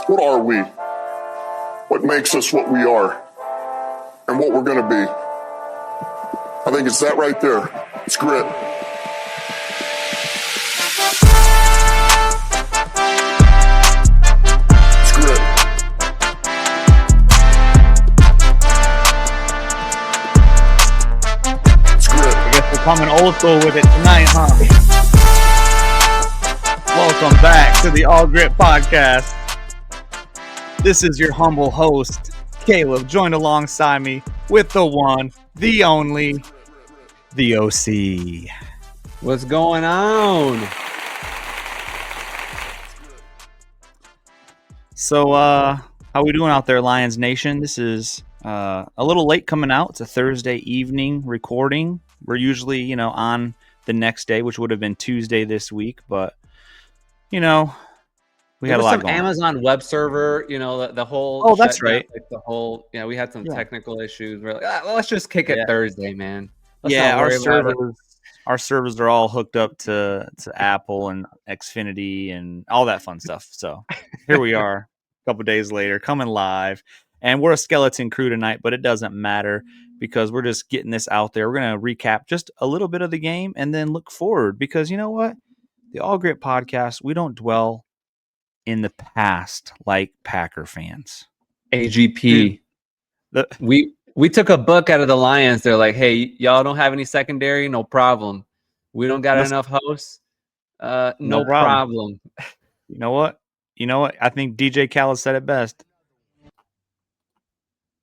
What are we? What makes us what we are? And what we're going to be? I think it's that right there. It's grit. It's grit. It's grit. I guess we're coming old school with it tonight, huh? Welcome back to the All Gritt Podcast. This is your humble host, Caleb, joined alongside me with the one, the only, the OC. What's going on? So, how we doing out there, Lions Nation? This is a little late coming out. It's a Thursday evening recording. We're usually, on the next day, which would have been Tuesday this week, but, we had a lot going on. Amazon web server, the whole. Oh, that's right. Like the whole, we had some technical issues. We're like, well, let's just kick it Thursday, man. Our servers are all hooked up to Apple and Xfinity and all that fun stuff. So here we are, a couple days later, coming live, and we're a skeleton crew tonight, but it doesn't matter because we're just getting this out there. We're gonna recap just a little bit of the game and then look forward because you know what, the All Gritt Podcast, we don't dwell in the past like Packer fans. AGP. We took a book out of the Lions. They're like, hey, y'all don't have any secondary? No problem. We don't got enough hosts? No problem. You know what? I think DJ Khaled said it best.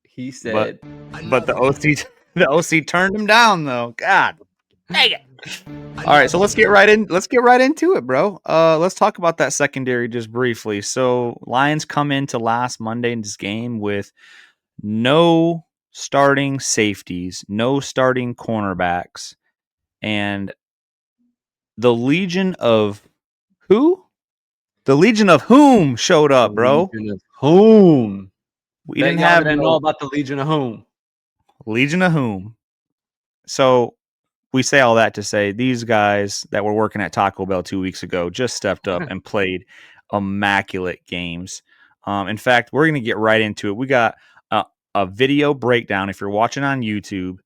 He said, but the OC turned him down though. God dang it. All right, so let's get right into it, bro. Let's talk about that secondary just briefly. So Lions come into last Monday's game with no starting safeties, no starting cornerbacks, and the Legion of who? The Legion of whom showed up, bro? Legion of whom? We didn't know about the Legion of whom. Legion of whom? So we say all that to say these guys that were working at Taco Bell 2 weeks ago just stepped up and played immaculate games. In fact, we're going to get right into it. We got a video breakdown. If you're watching on YouTube,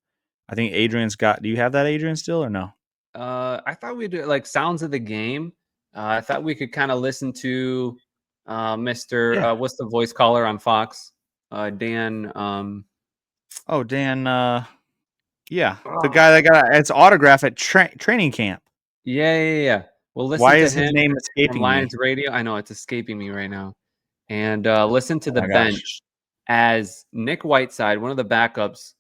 I think Adrian's got. Do you have that, Adrian, still or no? I thought we'd do like sounds of the game. I thought we could kind of listen to Mr. What's the voice caller on Fox? Dan. Dan. The guy that got its autograph at training camp. Yeah. Well, listen. Why to is his name escaping me? Lions Radio. I know it's escaping me right now. And listen to the bench as Nick Whiteside, one of the backups,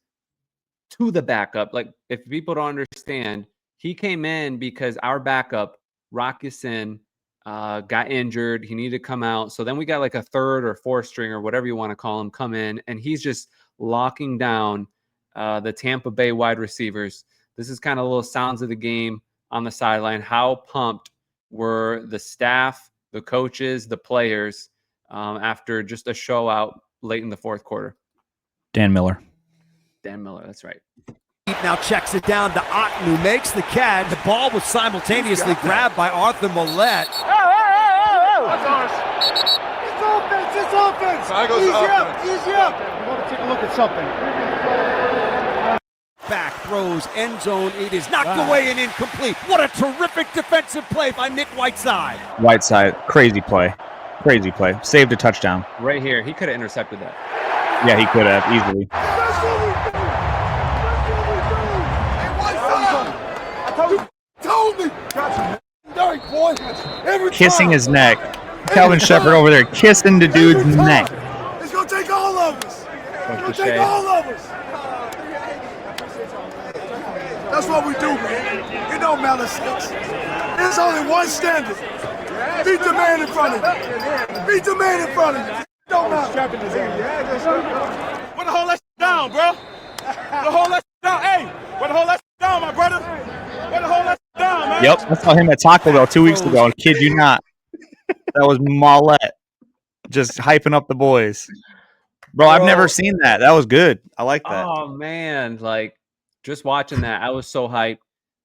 to the backup. Like if people don't understand, he came in because our backup, Rock Ya-Sin, got injured. He needed to come out. So then we got like a third or fourth string or whatever you want to call him come in, and he's just locking down the Tampa Bay wide receivers. This is kind of little sounds of the game on the sideline. How pumped were the staff, the coaches, the players after just a show out late in the fourth quarter? Dan Miller, that's right. Now checks it down to Otten, who makes the catch. The ball was simultaneously grabbed by Arthur Millette. Oh! That's ours. It's offense. Easy up. We're going to take a look at something. Back throws, end zone. It is knocked away and incomplete. What a terrific defensive play by Nick Whiteside. Crazy play. Saved a touchdown. Right here. He could have intercepted that. Yeah, he could have easily. Told me. Boy. Kissing his neck. Calvin Shepard over there kissing the dude's neck. It's going to take all of us. That's what we do, man. It don't matter six. There's only one standard. Beat the man in front of you. Don't matter. Where the whole that down, bro? The whole that down. Hey, where the whole that down, my brother? Where the whole that down, man? Yep, I saw him at Taco Bell 2 weeks ago. And kid you not, that was Mollett just hyping up the boys. Bro, I've never seen that. That was good. I like that. Oh man, like just watching that, I was so hyped.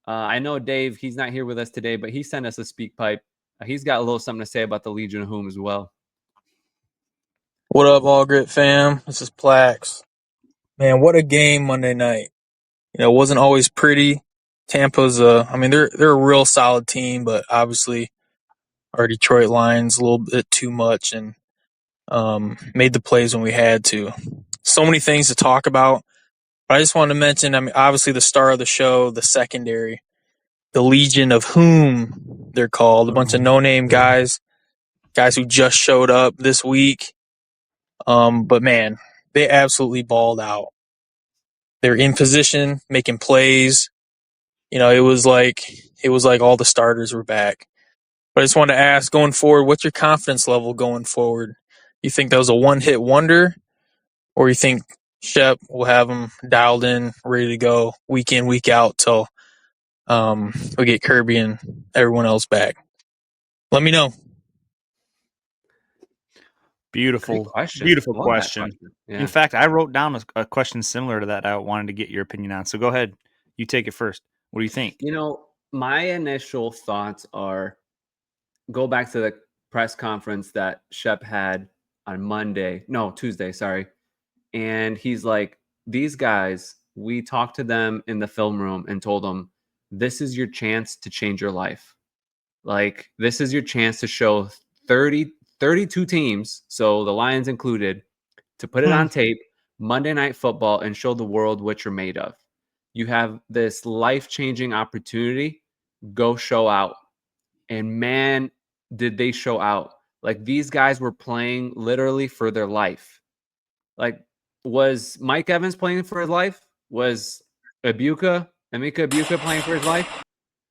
I know Dave, he's not here with us today, but he sent us a speak pipe. He's got a little something to say about the Legion of Whom as well. What up, all Gritt fam? This is Plax. Man, what a game Monday night. It wasn't always pretty. Tampa's they're a real solid team, but obviously our Detroit Lions a little bit too much and made the plays when we had to. So many things to talk about. But I just wanted to mention, obviously the star of the show, the secondary, the Legion of whom they're called, a bunch of no-name guys who just showed up this week. But man, they absolutely balled out. They're in position, making plays. It was like all the starters were back. But I just wanted to ask, going forward, what's your confidence level going forward? You think that was a one-hit wonder, or you think Shep will have them dialed in, ready to go week in, week out till we get Kirby and everyone else back? Let me know. Beautiful question. question. Yeah. In fact, I wrote down a question similar to that I wanted to get your opinion on. So go ahead. You take it first. What do you think? My initial thoughts are go back to the press conference that Shep had on Tuesday, sorry. And he's like, these guys, we talked to them in the film room and told them, this is your chance to change your life. Like, this is your chance to show 32 teams, so the Lions included, to put it on tape, Monday Night Football, and show the world what you're made of. You have this life-changing opportunity. Go show out. And man, did they show out. Like, these guys were playing literally for their life. Like, was Mike Evans playing for his life? Was Emeka Ibuka playing for his life?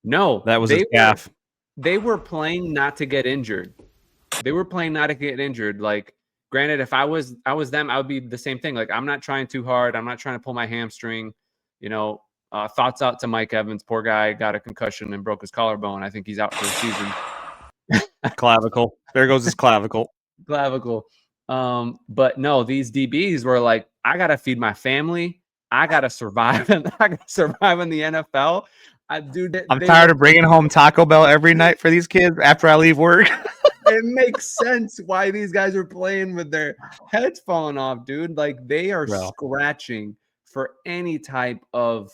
No. That was his calf. They were playing not to get injured. Like, granted, if I was them, I would be the same thing. Like, I'm not trying too hard. I'm not trying to pull my hamstring. Thoughts out to Mike Evans. Poor guy got a concussion and broke his collarbone. I think he's out for the season. Clavicle. There goes his clavicle. But no, these DBs were like, I gotta feed my family. I gotta survive. And I gotta survive in the NFL. I'm tired of bringing home Taco Bell every night for these kids after I leave work. It makes sense why these guys are playing with their heads falling off, dude. Like, they are scratching for any type of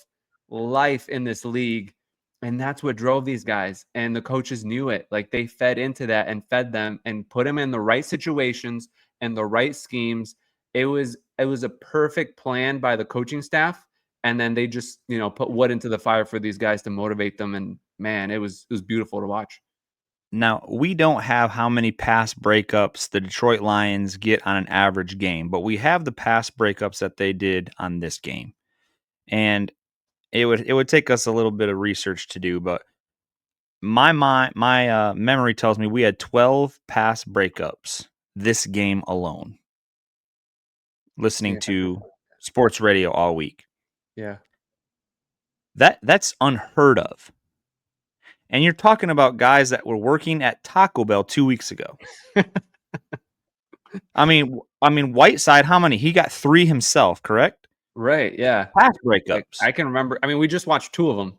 life in this league. And that's what drove these guys. And the coaches knew it. Like, they fed into that and fed them and put them in the right situations and the right schemes. It was a perfect plan by the coaching staff. And then they just, put wood into the fire for these guys to motivate them. And man, it was beautiful to watch. Now, we don't have how many pass breakups the Detroit Lions get on an average game, but we have the pass breakups that they did on this game. And it would take us a little bit of research to do, but my memory tells me we had 12 pass breakups this game alone. Listening to sports radio all week. Yeah. That's unheard of. And you're talking about guys that were working at Taco Bell 2 weeks ago. I mean, Whiteside, how many? He got 3 himself, correct? Right, yeah. Pass breakups. Like, I can remember. I mean, we just watched 2 of them.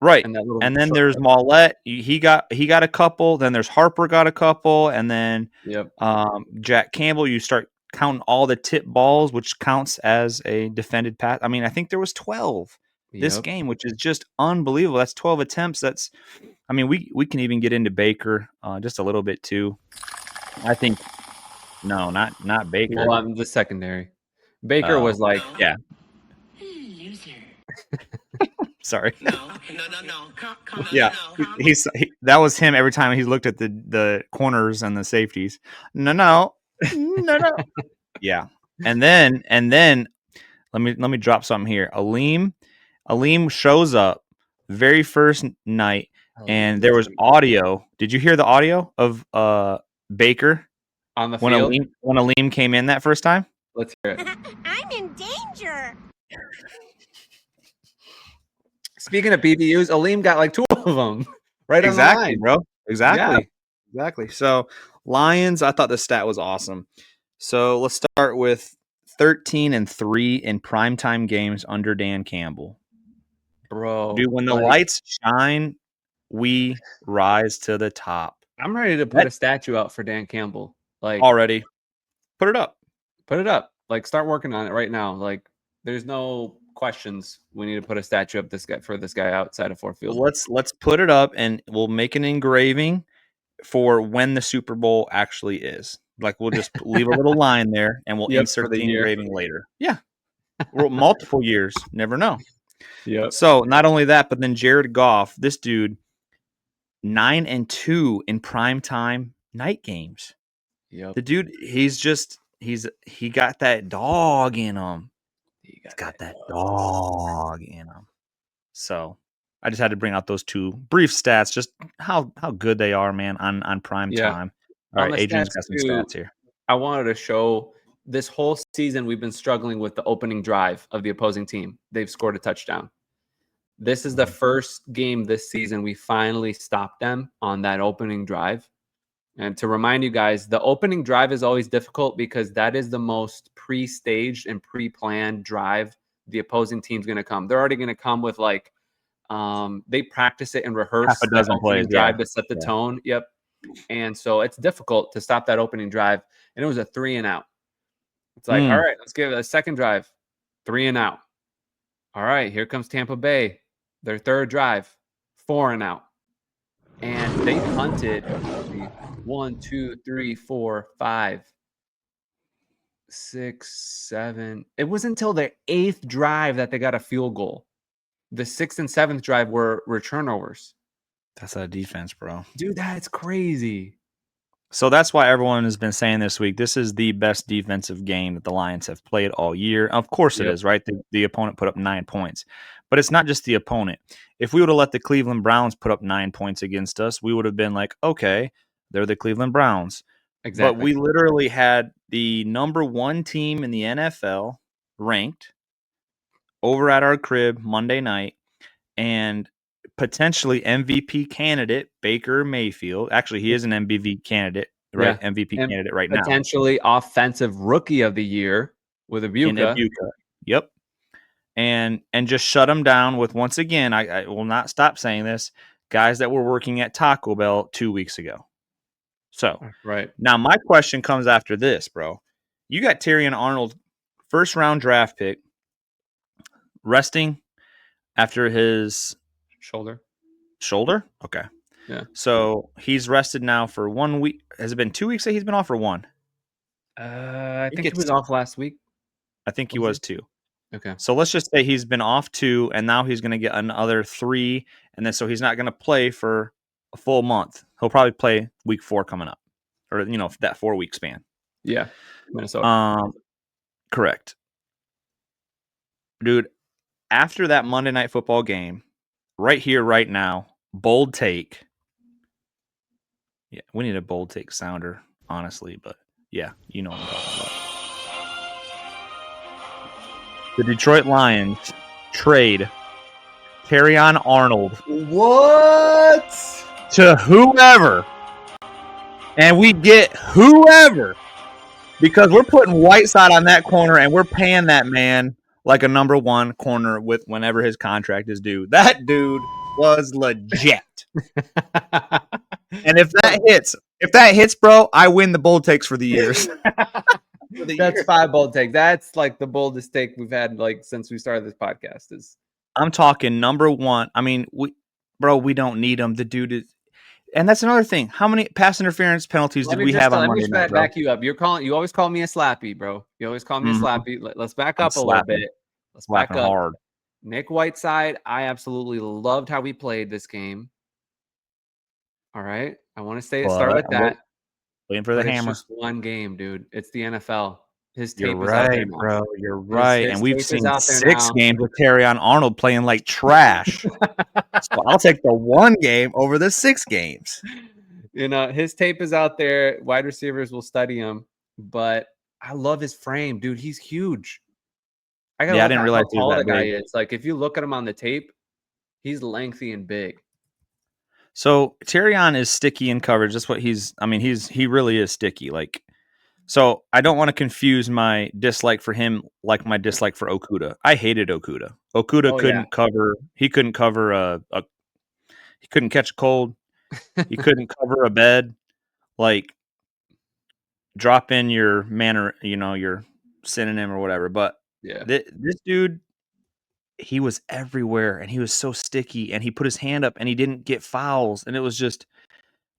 Right. And then there's Mollett. He got a couple. Then there's Harper got a couple. And then Jack Campbell, you start counting all the tip balls, which counts as a defended pass. I mean, I think there was 12 this game, which is just unbelievable. That's 12 attempts. We can even get into Baker just a little bit too. I think not Baker. Well, I'm the secondary. Baker was like, yeah. Sorry. No. Come yeah, that was him every time he looked at the corners and the safeties. No. Yeah, and then let me drop something here. Aleem shows up very first night, and there was audio. Did you hear the audio of Baker on the field when Aleem came in that first time? Let's hear it. I'm in danger. Speaking of PBUs, Aleem got like 2 of them right on the line. Bro. Exactly. So Lions, I thought the stat was awesome. So let's start with 13-3 in primetime games under Dan Campbell. Bro. Dude, when the lights shine, we rise to the top. I'm ready to put a statue out for Dan Campbell. Like, already. Put it up. Put it up. Like, start working on it right now. Like, there's no questions. We need to put a statue up for this guy outside of Ford Field. Let's put it up, and we'll make an engraving for when the Super Bowl actually is. Like, we'll just leave a little line there, and we'll insert the engraving later. Yeah, multiple years. Never know. Yep. So not only that, but then Jared Goff, this dude, 9-2 in primetime night games. Yep. The dude, he got that dog in him. He's got that dog in him. So I just had to bring out those two brief stats, just how good they are, man, on prime time. All right, Adrian's got some stats here. I wanted to show this whole season we've been struggling with the opening drive of the opposing team. They've scored a touchdown. This is the first game this season we finally stopped them on that opening drive. And to remind you guys, the opening drive is always difficult because that is the most pre-staged and pre-planned drive the opposing team's going to come. They're already going to come with like they practice it and rehearse half a dozen plays drive to set the tone. Yep. And so it's difficult to stop that opening drive. And it was a 3-and-out. It's like, all right, let's give it a second drive, 3-and-out. All right, here comes Tampa Bay, their third drive, 4-and-out. And they punted 1, 2, 3, 4, 5, 6, 7. It was until the 8th drive that they got a field goal. The 6th and 7th drive were turnovers. That's a defense, bro. Dude, that's crazy. So that's why everyone has been saying this week, this is the best defensive game that the Lions have played all year. Of course it is, right? The opponent put up 9 points. But it's not just the opponent. If we would have let the Cleveland Browns put up 9 points against us, we would have been like, okay, they're the Cleveland Browns. Exactly. But we literally had the number 1 team in the NFL ranked over at our crib Monday night, and potentially MVP candidate Baker Mayfield. Actually, he is an MVP candidate, right? Yeah. MVP candidate right now. Potentially offensive rookie of the year with Ibuka. Yep. And just shut him down with, once again, I will not stop saying this, guys that were working at Taco Bell 2 weeks ago. So right now my question comes after this, bro. You got Terrion Arnold, first round draft pick, resting after his shoulder. Okay. Yeah. So he's rested now for 1 week. Has it been 2 weeks that he's been off, or one? I think he was off last week. I think he was 2. Okay. So let's just say he's been off 2, and now he's going to get another 3, and then so he's not going to play for a full month. He'll probably play week 4 coming up, or that 4-week span. Yeah, Minnesota. Correct, dude. After that Monday Night Football game, right here, right now, bold take. Yeah, we need a bold take sounder, honestly, but yeah, you know what I'm talking about. The Detroit Lions trade Terrion Arnold. What? To whoever. And we get whoever. Because we're putting Whiteside on that corner, and we're paying that man like a number 1 corner with whenever his contract is due. That dude was legit. And if that hits, bro, I win the bold takes for the years. That's 5 bold takes. That's like the boldest take we've had like since we started this podcast. I'm talking number 1. I mean, we don't need him. The dude is, and that's another thing. How many pass interference penalties did we have on Monday night, bro? Back you up. You always call me a slappy, bro. You always call me a slappy. Let's back up a little bit. Let's back up. Hard. Nick Whiteside, I absolutely loved how we played this game. All right. I want to start with that. Waiting for the hammer. It's just 1 game, dude. It's the NFL. His tape You're is out there right, now. bro. You're right. And we've seen 6 now. games with Terrion Arnold playing like trash. So I'll take the 1 game over the 6 games. His tape is out there. Wide receivers will study him. But I love his frame, dude. He's huge. I didn't realize how tall the guy is. Like, if you look at him on the tape, he's lengthy and big. So Terrion is sticky in coverage. That's what he really is sticky. Like, so I don't want to confuse my dislike for him like my dislike for Okudah. I hated Okudah. Couldn't cover. He couldn't cover he couldn't catch a cold. He couldn't cover a bed. Like, drop in your synonym or whatever, but Yeah. this dude, he was everywhere and he was so sticky and he put his hand up and he didn't get fouls. And it was just,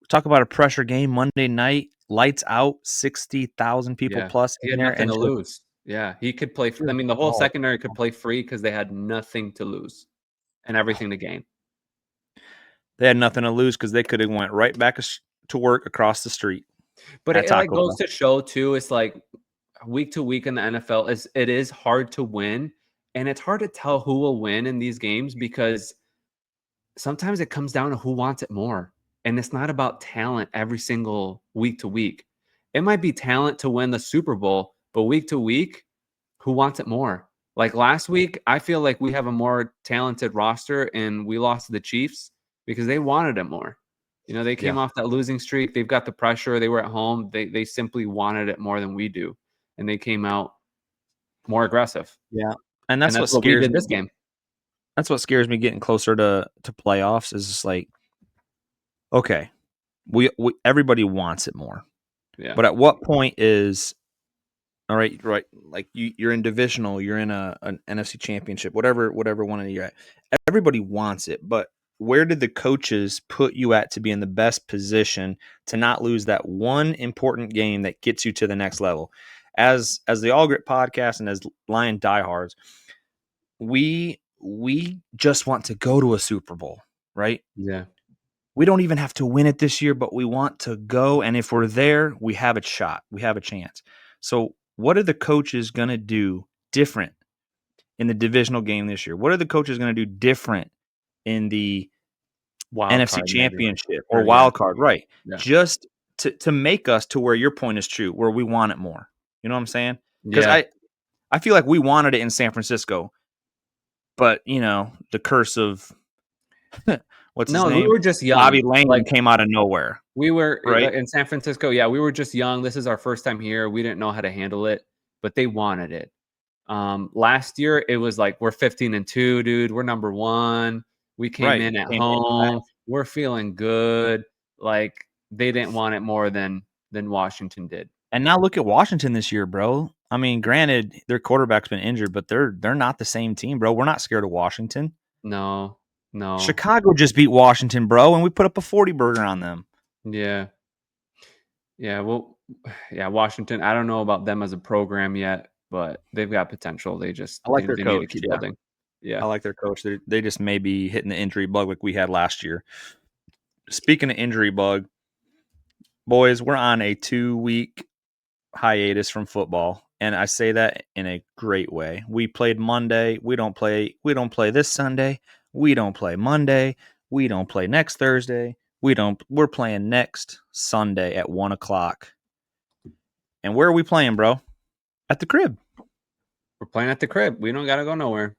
talk about a pressure game Monday night, lights out, 60,000 people Yeah. plus He in had there. nothing And to just, lose. Yeah. He could play. I mean, the whole oh, secondary could play free because they had nothing to lose and everything to gain. they had nothing to lose because they could have went right back to work across the street. But at it like Taco goes Bell. to show too, it's like week to week in the NFL it is hard to win, and it's hard to tell who will win in these games because sometimes it comes down to who wants it more. And it's not about talent every single week to week. It might be talent to win the Super Bowl, but week to week, who wants it more? Like last week, I feel like we have a more talented roster and we lost to the Chiefs because they wanted it more. You know, they came off that losing streak. They've got the pressure. They were at home. They simply wanted it more than we do. And they came out more aggressive. Yeah. And that's what we scares did me. this game. That's what scares me getting closer to playoffs is just like, okay, we everybody wants it more. Yeah. But at what point is, all right, like you're in divisional, you're in an NFC championship, whatever one of you at. Everybody wants it, but where did the coaches put you at to be in the best position to not lose that one important game that gets you to the next level? As the All Gritt podcast and as Lion diehards, we just want to go to a Super Bowl, right? Yeah. We don't even have to win it this year, but we want to go. And if we're there, we have a shot. We have a chance. So what are the coaches going to do different in the divisional game this year? What are the coaches going to do different in the NFC championship or wild card? Right. Yeah. Just to make us to where your point is true, where we want it more. You know what I'm saying? Because I feel like we wanted it in San Francisco, but the curse of what's his name? We were just young. Bobby Lane came out of nowhere. We were right in San Francisco. Yeah, we were just young. This is our first time here. We didn't know how to handle it, but they wanted it. Last year it was like we're 15-2, dude. We're number 1. We came in at home. We're feeling good. Like they didn't want it more than Washington did. And now look at Washington this year, bro. I mean, granted, their quarterback's been injured, but they're not the same team, bro. We're not scared of Washington. No. Chicago just beat Washington, bro, and we put up a 40 burger on them. Yeah. Well, Washington. I don't know about them as a program yet, but they've got potential. They just I like their they coach. need to keep building. Yeah, I like their coach. They just may be hitting the injury bug like we had last year. Speaking of injury bug, boys, we're on a 2-week hiatus from football. And I say that in a great way. We played Monday. We don't play this Sunday. We don't play Monday. We don't play next Thursday. We're playing next Sunday at 1:00. And where are we playing, bro? At the crib. We're playing at the crib. We don't got to go nowhere.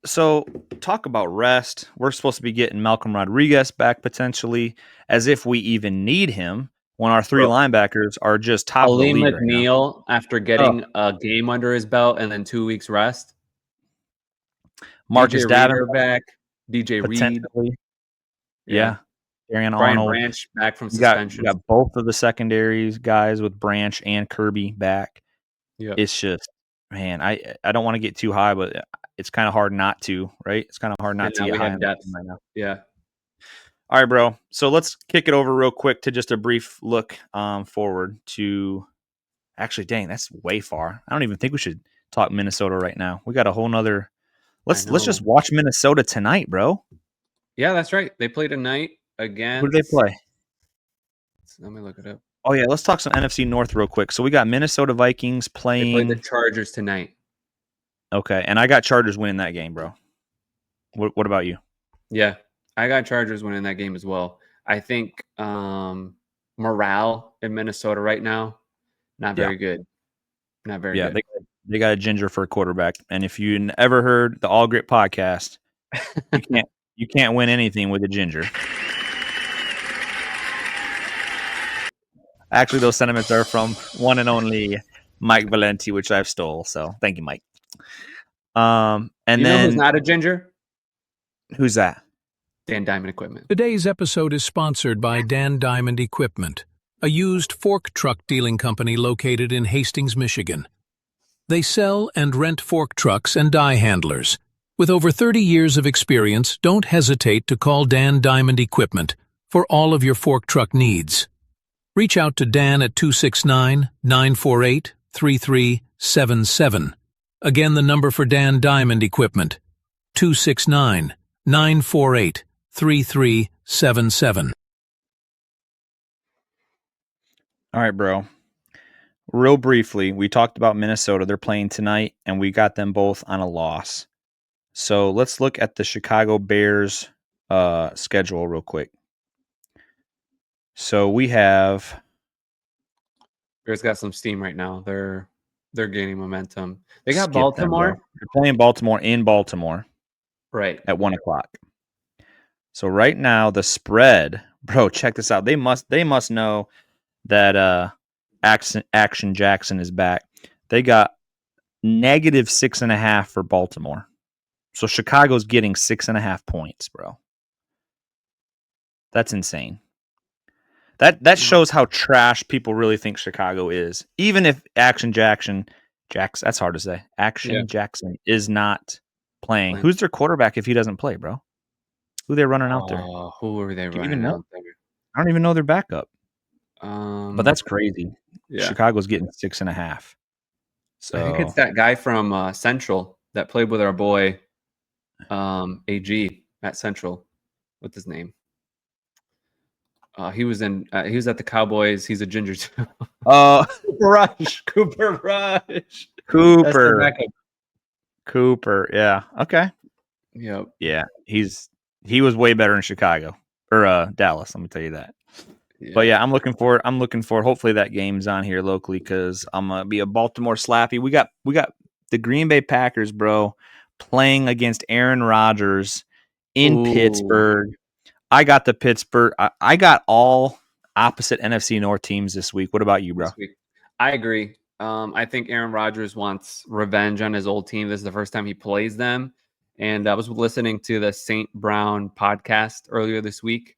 So talk about rest. We're supposed to be getting Malcolm Rodriguez back potentially, as if we even need him when our 3 linebackers are just top of the league right now. McNeil, after getting a game under his belt and then 2 weeks rest. Marcus Davenport back. DJ Reed. Yeah. Brian Arnold. Branch back from suspension. You got both of the secondaries guys with Branch and Kirby back. Yeah. It's just, man, I don't want to get too high, but it's kind of hard not to, right? It's kind of hard not to get high depth right now. Yeah. All right, bro. So let's kick it over real quick to just a brief look forward to. Actually, dang, that's way far. I don't even think we should talk Minnesota right now. We got a whole nother. Let's just watch Minnesota tonight, bro. Yeah, that's right. They play tonight again. Who do they play? Let me look it up. Oh yeah, let's talk some NFC North real quick. So we got Minnesota Vikings playing. They play the Chargers tonight. Okay, and I got Chargers winning that game, bro. What about you? Yeah, I got Chargers winning that game as well. I think morale in Minnesota right now, not very good. Not very good. They got a ginger for a quarterback. And if you ever heard the All Gritt podcast, you can't win anything with a ginger. Actually, those sentiments are from one and only Mike Valenti, which I've stole. So thank you, Mike. And you know who's not a ginger? Who's that? Dan Diamond Equipment. Today's episode is sponsored by Dan Diamond Equipment, a used fork truck dealing company located in Hastings, Michigan. They sell and rent fork trucks and die handlers. With over 30 years of experience, don't hesitate to call Dan Diamond Equipment for all of your fork truck needs. Reach out to Dan at 269-948-3377. Again, the number for Dan Diamond Equipment, 269-948-3377. All right, bro. Real briefly, we talked about Minnesota. They're playing tonight, and we got them both on a loss. So let's look at the Chicago Bears schedule real quick. So we have Bears got some steam right now. They're gaining momentum. They got skip Baltimore. them, they're playing Baltimore in Baltimore Right. at 1:00. So right now the spread, bro, check this out. They must know that Action Jackson is back. They got -6.5 for Baltimore. So Chicago's getting 6.5 points, bro. That's insane. That shows how trash people really think Chicago is. Even if Action Jackson, that's hard to say. Jackson is not playing. Who's their quarterback if he doesn't play, bro? Who they running out there? Who are they running out there? I don't even know their backup. But that's crazy. Yeah. Chicago's getting 6.5. So I think it's that guy from Central that played with our boy AG at Central. What's his name? He was at the Cowboys. He's a ginger too. Cooper Rush. Cooper. Yeah. Okay. Yep. Yeah. He was way better in Chicago or Dallas. Let me tell you that. Yeah. But yeah, I'm looking forward. Hopefully that game's on here locally because I'm gonna be a Baltimore slappy. We got the Green Bay Packers, bro, playing against Aaron Rodgers in Pittsburgh. I got the Pittsburgh. I got all opposite NFC North teams this week. What about you, bro? I agree. I think Aaron Rodgers wants revenge on his old team. This is the first time he plays them. And I was listening to the St. Brown podcast earlier this week.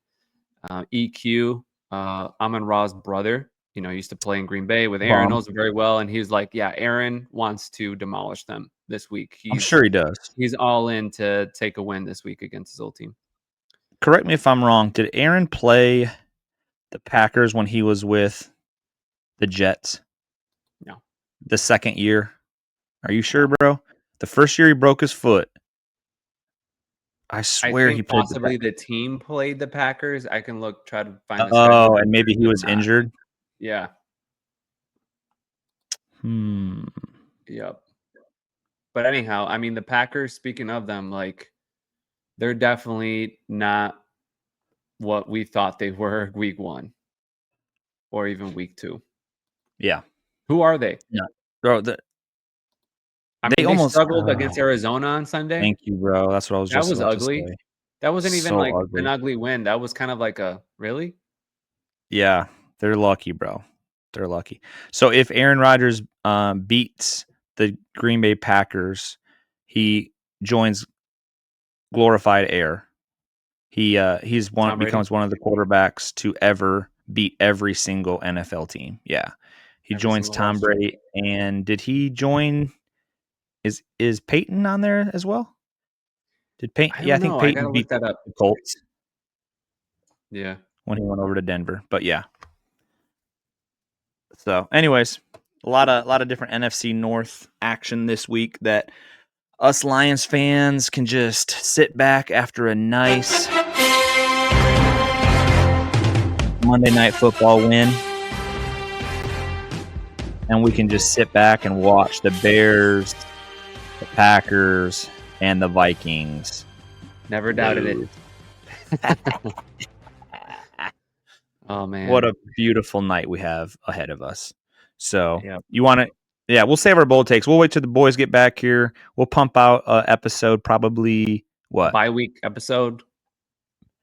EQ, Amon-Ra's brother, used to play in Green Bay with Aaron, knows him very well. And he was like, yeah, Aaron wants to demolish them this week. I'm sure he does. He's all in to take a win this week against his old team. Correct me if I'm wrong. Did Aaron play the Packers when he was with the Jets? No. The second year? Are you sure, bro? The first year he broke his foot. I swear he played possibly the team played the Packers. I can try to find. Oh, and maybe he was injured. Yeah. Yep. But anyhow, I mean, the Packers. Speaking of them, they're definitely not what we thought they were week 1, or even week 2. Yeah. Who are they? Yeah, bro. They almost struggled against Arizona on Sunday. Thank you, bro. That's what I was just. That was ugly. That wasn't even ugly. An ugly win. That was kind of like a really. Yeah, they're lucky, bro. They're lucky. So if Aaron Rodgers beats the Green Bay Packers, he joins glorified air. Becomes one of the quarterbacks to ever beat every single NFL team. Yeah, he joins Tom Brady. And did he join? Is Peyton on there as well? Did Peyton? I think Peyton beat the Colts. Yeah, when he went over to Denver. But yeah. So, anyways, a lot of different NFC North action this week that us Lions fans can just sit back after a nice Monday Night Football win, and we can just sit back and watch the Bears, the Packers, and the Vikings. Never doubted it. Oh man, what a beautiful night we have ahead of us. So you want to, we'll save our bold takes. We'll wait till the boys get back here. We'll pump out an episode, probably bi-week episode.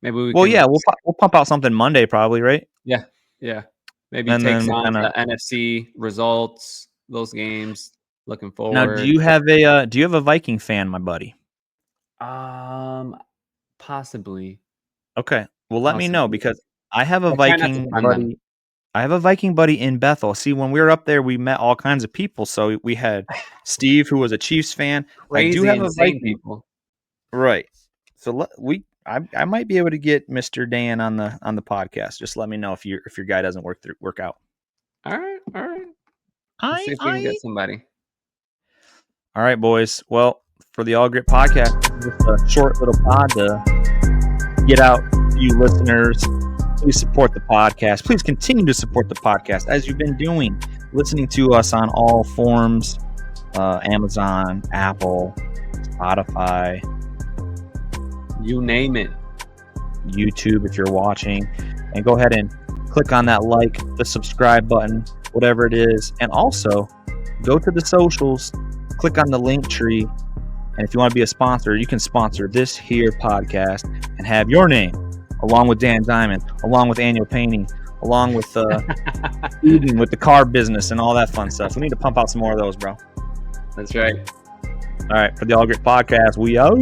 Maybe we. We'll pump out something Monday, probably, right? Yeah. Maybe take on the NFC results, those games. Looking forward. Now, do you have a Viking fan, my buddy? Possibly. Okay. Well, let me know because I have a Viking buddy. I have a Viking buddy in Bethel. See, when we were up there, we met all kinds of people. So we had Steve, who was a Chiefs fan. Crazy, I do have insane a Viking people. Right. So I might be able to get Mr. Dan on the podcast. Just let me know if your guy doesn't work out. All right. Let's see if we can get somebody. All right, boys. Well, for the All Gritt podcast, just a short little pod to get out to you listeners. Please support the podcast. Please continue to support the podcast as you've been doing, listening to us on all forms, Amazon, Apple, Spotify, you name it, YouTube if you're watching, and go ahead and click on that like, the subscribe button, whatever it is, and also go to the socials, click on the link tree, and if you want to be a sponsor, you can sponsor this here podcast and have your name along with Dan Diamond, along with Annual Painting, along with Eden with the car business and all that fun stuff. We need to pump out some more of those, bro. That's right. All right, for the All Gritt podcast, we out.